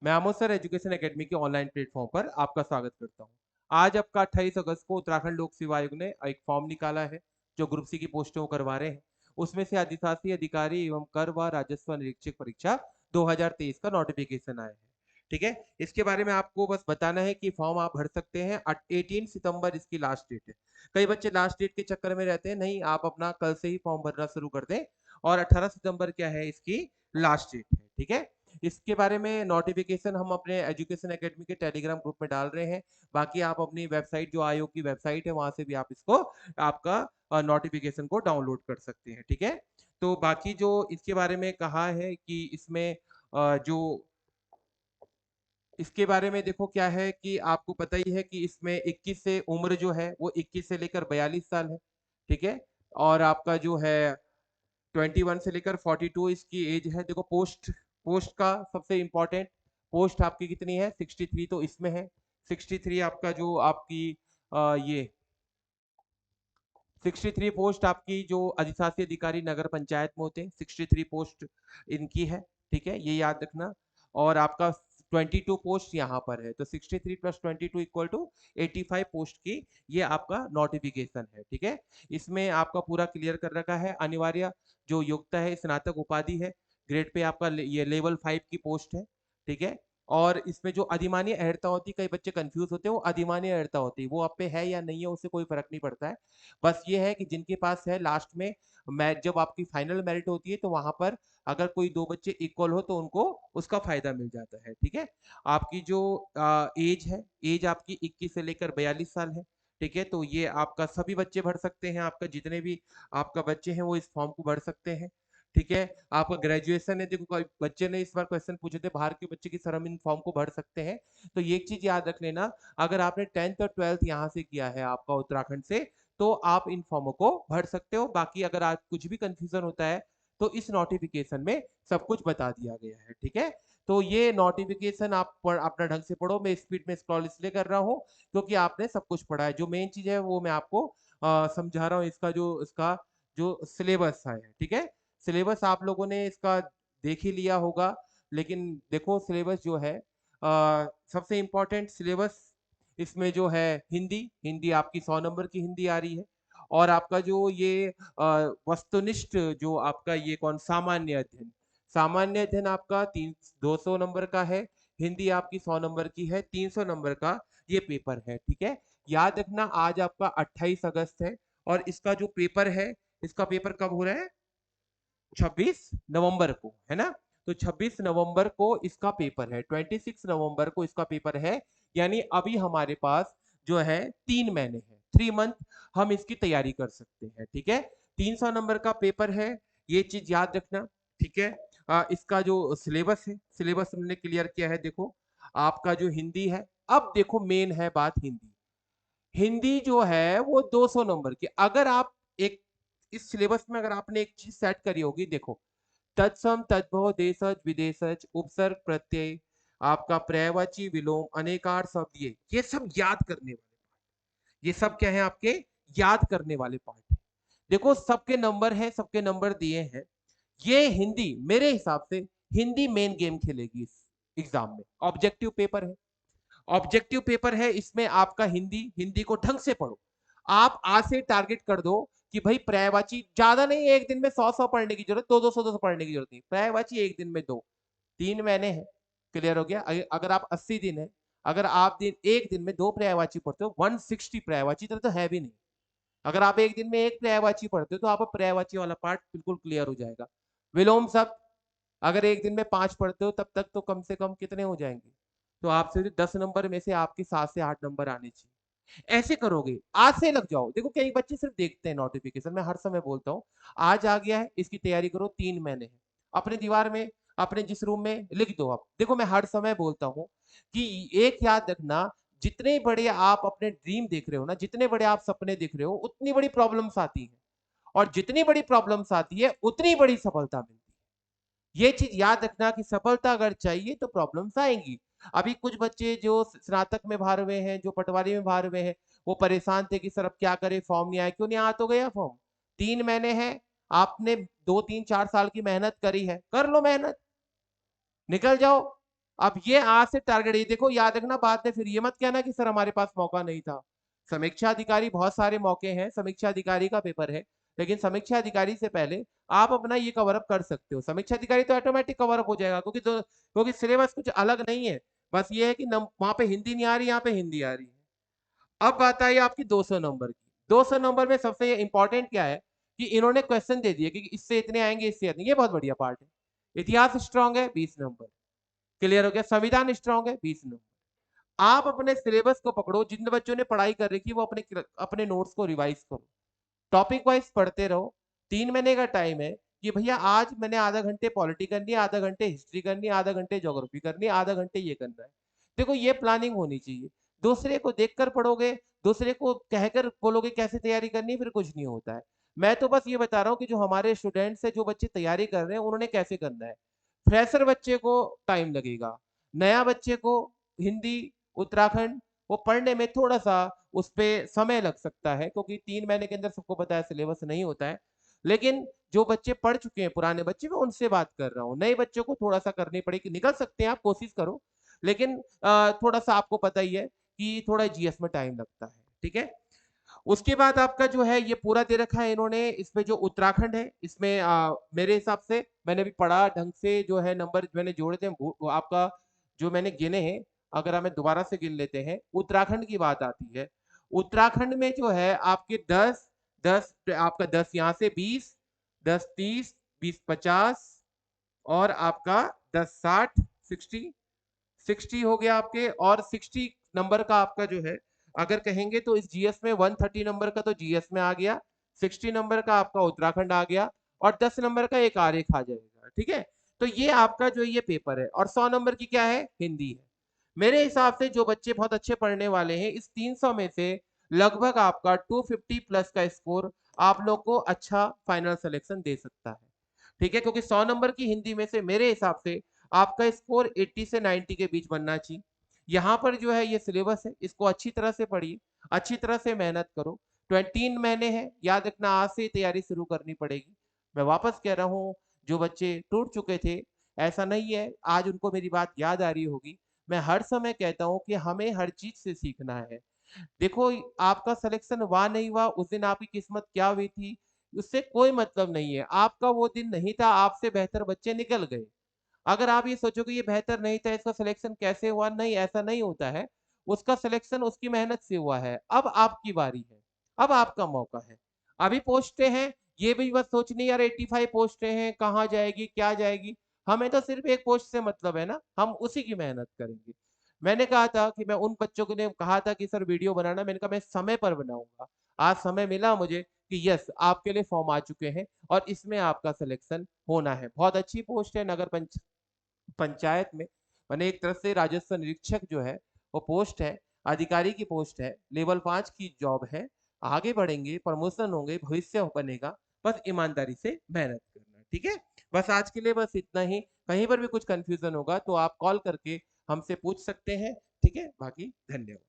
मैं Amod sir education academy के online platform पर आपका स्वागत करता हूं। आज आपका 28 अगस्त को उत्तराखंड लोक सेवा आयोग ने एक फॉर्म निकाला है जो ग्रुप सी की पोस्टों को करवा रहे हैं। उसमें से अधिशासी अधिकारी एवं कर व राजस्व निरीक्षक परीक्षा 2023 का नोटिफिकेशन आया है। ठीक है, इसके बारे में आपको बस बताना है कि फॉर्म आप भर सकते हैं। 18 सितंबर इसकी लास्ट डेट है। कई बच्चे लास्ट डेट के चक्कर में रहते हैं, नहीं आप अपना कल से ही फॉर्म भरना शुरू कर दें। और 18 सितंबर क्या है इसकी लास्ट डेट है। ठीक है, इसके बारे में नोटिफिकेशन हम अपने एजुकेशन एकेडमी के टेलीग्राम ग्रुप में डाल रहे हैं। बाकी आप अपनी वेबसाइट, जो आयोग की वेबसाइट है, वहां से भी आप इसको आपका नोटिफिकेशन को डाउनलोड कर सकते हैं। ठीक है, तो बाकी जो इसके बारे में कहा है कि इसमें जो इसके बारे में देखो क्या है कि आपको पता ही है कि इसमें 21 से उम्र जो है वो 21 से लेकर 42 साल है। ठीक है, और आपका जो है 21 से लेकर 42 इसकी एज है। देखो पोस्ट पोस्ट का सबसे इंपॉर्टेंट, पोस्ट आपकी कितनी है 63, तो इसमें है 63 आपका जो आपकी ये 63 पोस्ट आपकी जो अधिशासी अधिकारी नगर पंचायत में होते हैं, 63 पोस्ट इनकी है। ठीक है, ये याद रखना। और आपका 22 पोस्ट यहाँ पर है, तो 63 प्लस 22 इक्वल टू 85 पोस्ट की ये आपका नोटिफिकेशन है। ठीक है, इसमें आपका पूरा क्लियर कर रखा है। अनिवार्य जो योग्यता है स्नातक उपाधि है। ग्रेड पे आपका ये लेवल 5 की पोस्ट है। ठीक है, और इसमें जो अधिमान्य अहर्ता होती है, कई बच्चे कंफ्यूज होते हैं, वो अधिमान्य अहर्ता होती है, वो आप पे है या नहीं है उससे कोई फर्क नहीं पड़ता है। बस ये है कि जिनके पास है लास्ट में जब आपकी फाइनल मेरिट होती है तो वहां पर अगर कोई दो बच्चे इक्वल हो तो उनको उसका फायदा मिल जाता है। ठीक है, आपकी जो एज है, एज आपकी 21 से लेकर 42 साल है। ठीक है, तो ये आपका सभी बच्चे भर सकते हैं, आपका जितने भी आपका बच्चे हैं वो इस फॉर्म को भर सकते हैं। ठीक है, आपका ग्रेजुएशन है, देखो बच्चे ने इस बार क्वेश्चन पूछे थे बाहर के बच्चे की सर हम इन फॉर्म को भर सकते हैं। तो ये एक चीज याद रख लेना, अगर आपने 10th और 12th यहाँ से किया है आपका उत्तराखंड से, तो आप इन फॉर्मों को भर सकते हो। बाकी अगर आप कुछ भी कंफ्यूजन होता है तो इस नोटिफिकेशन में सब कुछ बता दिया गया है। ठीक है, तो ये नोटिफिकेशन आप अपना ढंग से पढ़ो। मैं स्पीड में स्क्रॉल इसलिए कर रहा हूँ क्योंकि आपने सब कुछ पढ़ा है। जो मेन चीज है वो मैं आपको समझा रहा हूँ। इसका जो सिलेबस है, ठीक है, सिलेबस आप लोगों ने इसका देख ही लिया होगा। लेकिन देखो सिलेबस जो है सबसे इंपॉर्टेंट सिलेबस इसमें जो है हिंदी, हिंदी आपकी 100 नंबर की हिंदी आ रही है। और आपका जो ये वस्तुनिष्ठ जो आपका ये कौन सामान्य अध्ययन, सामान्य अध्ययन आपका 200 नंबर का है। हिंदी आपकी 100 नंबर की है, 300 नंबर का ये पेपर है। ठीक है, याद रखना आज आपका 28 अगस्त है और इसका जो पेपर है, इसका पेपर कब हो रहा है? 26 नवंबर को, है ना? तो 26 नवंबर को इसका पेपर है, 26 नवंबर को इसका पेपर है। यानी अभी हमारे पास जो है 3 महीने हैं, 3 मंथ हम इसकी तैयारी कर सकते हैं। ठीक है, 300 नंबर का पेपर है, ये चीज याद रखना। ठीक है, इसका जो सिलेबस है, सिलेबस हमने क्लियर किया है। देखो आपका जो हिंदी है, अब देखो मेन है बात हिंदी। हिंदी जो है वो 200 नंबर की। अगर आप एक इस सिलेबस में अगर आपने एक चीज सेट करी होगी, देखो तत्सम तद्भव देशज विदेशज उपसर्ग प्रत्यय, आपका पर्यायवाची विलोम अनेकार शब्द, ये सब याद करने वाले, ये सब क्या है आपके याद करने वाले पार्ट है। देखो सबके नंबर है, सबके नंबर दिए हैं। ये हिंदी मेरे हिसाब से हिंदी मेन गेम खेलेगी इस एग्जाम में। ऑब्जेक्टिव पेपर है, ऑब्जेक्टिव पेपर है, इसमें आपका हिंदी, हिंदी को ढंग से पढ़ो। आप आज से टारगेट कर दो कि भाई पर्यायवाची ज्यादा नहीं, एक दिन में 100 पढ़ने की जरूरत, 200 पढ़ने की जरूरत नहीं। पर्यायवाची एक दिन में 2, 3 महीने हैं, क्लियर हो गया। अगर आप 80 दिन है, अगर आप एक दिन में 2 पर्यायवाची पढ़ते हो, 160 पर्यायवाची तो है भी नहीं। अगर आप एक दिन में एक पर्यायवाची पढ़ते हो तो आपका पर्यायवाची वाला पार्ट बिल्कुल क्लियर हो जाएगा। विलोम शब्द अगर एक दिन में 5 पढ़ते हो तब तक तो कम से कम कितने हो जाएंगे? तो आपसे 10 नंबर में से आपके 7 से 8 नंबर आने चाहिए। ऐसे करोगे, आज से लग जाओ। देखो कई बच्चे सिर्फ देखते हैं नोटिफिकेशन, मैं हर समय बोलता हूँ आज आ गया है इसकी तैयारी करो, 3 महीने है। अपने दीवार में, अपने जिस रूम में लिख दो। आप देखो मैं हर समय बोलता हूँ कि एक याद रखना, जितने बड़े आप अपने ड्रीम देख रहे हो ना, जितने बड़े आप सपने देख रहे हो, उतनी बड़ी प्रॉब्लम्स आती है। और जितनी बड़ी प्रॉब्लम्स आती है उतनी बड़ी सफलता मिलती है। ये चीज याद रखना कि सफलता अगर चाहिए तो प्रॉब्लम्स आएंगी। अभी कुछ बच्चे जो स्नातक में बाहर हुए हैं, जो पटवारी में बाहर हुए हैं, वो परेशान थे कि सर अब क्या करें, फॉर्म नहीं आया। क्यों नहीं आ तो गया फॉर्म? 3 महीने हैं, आपने 2 3 4 साल की मेहनत करी है, कर लो मेहनत, निकल जाओ। अब ये आज से टारगेट, ये देखो याद रखना, बाद में फिर ये मत कहना कि सर हमारे पास मौका नहीं था। समीक्षा अधिकारी बहुत सारे मौके हैं, समीक्षा अधिकारी का पेपर है, लेकिन समीक्षा अधिकारी से पहले आप अपना ये कवर अप कर सकते हो। समीक्षा अधिकारी तो ऑटोमेटिक कवर अप हो जाएगा, क्योंकि सिलेबस कुछ अलग नहीं है, बस ये है कि वहां पे हिंदी नहीं आ रही, यहाँ पे हिंदी आ रही है। अब बात आई आपकी 200 नंबर की। 200 नंबर में सबसे इंपॉर्टेंट क्या है कि इन्होंने क्वेश्चन दे दिए कि इससे इतने आएंगे, इससे इतने, ये बहुत बढ़िया पार्ट है। इतिहास स्ट्रांग है, 20 नंबर क्लियर हो गया। संविधान स्ट्रांग है, 20 नंबर। आप अपने सिलेबस को पकड़ो, जिन बच्चों ने पढ़ाई कर रखी है वो अपने अपने नोट्स को रिवाइज करो, टॉपिक वाइज पढ़ते रहो। 3 महीने का टाइम है कि भैया आज मैंने आधा घंटे पॉलिटी करनी है, आधा घंटे हिस्ट्री करनी है, आधा घंटे ज्योग्राफी करनी है, आधा घंटे ये करना है। देखो ये प्लानिंग होनी चाहिए। दूसरे को देखकर पढ़ोगे, दूसरे को कहकर बोलोगे कैसे तैयारी करनी है, फिर कुछ नहीं होता है। मैं तो बस ये बता रहा हूँ कि जो हमारे स्टूडेंट्स है, जो बच्चे तैयारी कर रहे हैं, उन्होंने कैसे करना है। फ्रेशर बच्चे को टाइम लगेगा, नया बच्चे को हिंदी उत्तराखंड वो पढ़ने में थोड़ा सा उस पर समय लग सकता है, क्योंकि 3 महीने के अंदर सबको पता है सिलेबस नहीं होता है। लेकिन जो बच्चे पढ़ चुके हैं, पुराने बच्चे, मैं उनसे बात कर रहा हूँ। नए बच्चों को थोड़ा सा करनी पड़ेगी, निकल सकते हैं आप, कोशिश करो, लेकिन थोड़ा सा आपको पता ही है कि थोड़ा जीएस में टाइम लगता है। ठीक है, उसके बाद आपका जो है ये पूरा दे रखा है इन्होंने। इसमें जो उत्तराखंड है, इसमें मेरे हिसाब से मैंने भी पढ़ा ढंग से, जो है नंबर मैंने जोड़े थे वो आपका जो मैंने गिने हैं, अगर हमें दोबारा से गिन लेते हैं, उत्तराखंड की बात आती है। उत्तराखंड में जो है आपके 10 10 आपका 10 यहाँ से 20, 10 30, 20 50, और आपका 10 60, 60 हो गया आपके। और 60 नंबर का आपका जो है, अगर कहेंगे तो इस जीएस में 130 नंबर का तो जीएस में आ गया, 60 नंबर का आपका उत्तराखंड आ गया, और 10 नंबर का एक आरेख आ जाएगा। ठीक है, तो ये आपका जो ये पेपर है, और 100 नंबर की क्या है, हिंदी है। मेरे हिसाब से जो बच्चे बहुत अच्छे पढ़ने वाले हैं, इस 300 में से लगभग आपका 250 प्लस का स्कोर आप लोग को अच्छा फाइनल सिलेक्शन दे सकता है। ठीक है, क्योंकि 100 नंबर की हिंदी में से मेरे हिसाब से आपका स्कोर 80 से 90 के बीच बनना चाहिए। यहाँ पर जो है ये सिलेबस है, इसको अच्छी तरह से पढ़िए, अच्छी तरह से मेहनत करो। 23 महीने हैं, याद रखना, आज से तैयारी शुरू करनी पड़ेगी। मैं वापस कह रहा हूँ, जो बच्चे टूट चुके थे, ऐसा नहीं है आज उनको मेरी बात याद आ रही होगी। मैं हर समय कहता हूँ कि हमें हर चीज से सीखना है। देखो, आपका सिलेक्शन हुआ नहीं हुआ, उस दिन आपकी किस्मत क्या हुई थी, उससे कोई मतलब नहीं है। आपका वो दिन नहीं था, आपसे बेहतर बच्चे निकल गए। अगर आप ये सोचो कि ये बेहतर नहीं था, इसका सिलेक्शन कैसे हुआ, नहीं, ऐसा नहीं होता है। उसका सिलेक्शन उसकी मेहनत से हुआ है। अब आपकी बारी है, अब आपका मौका है। अभी पोस्टें हैं, ये भी बस सोचनी यार 85 पोस्टें हैं, कहाँ जाएगी क्या जाएगी। हमें तो सिर्फ एक पोस्ट से मतलब है ना, हम उसी की मेहनत करेंगे। मैंने कहा था कि मैं उन बच्चों को ने कहा था कि सर वीडियो बनाना, मैंने कहा मैं समय पर बनाऊंगा। आज समय मिला मुझे कि यस, आपके लिए फॉर्म आ चुके हैं और इसमें आपका सिलेक्शन होना है। बहुत अच्छी पोस्ट है नगर पंचायत में। मैंने एक तरफ से राजस्व निरीक्षक जो है वो पोस्ट है, अधिकारी की पोस्ट है, लेवल 5 की जॉब है। आगे बढ़ेंगे, प्रमोशन होंगे, भविष्य बनेगा, बस ईमानदारी से मेहनत करना। ठीक है, बस आज के लिए बस इतना ही। कहीं पर भी कुछ कंफ्यूजन होगा तो आप कॉल करके हमसे पूछ सकते हैं। ठीक है, बाकी धन्यवाद।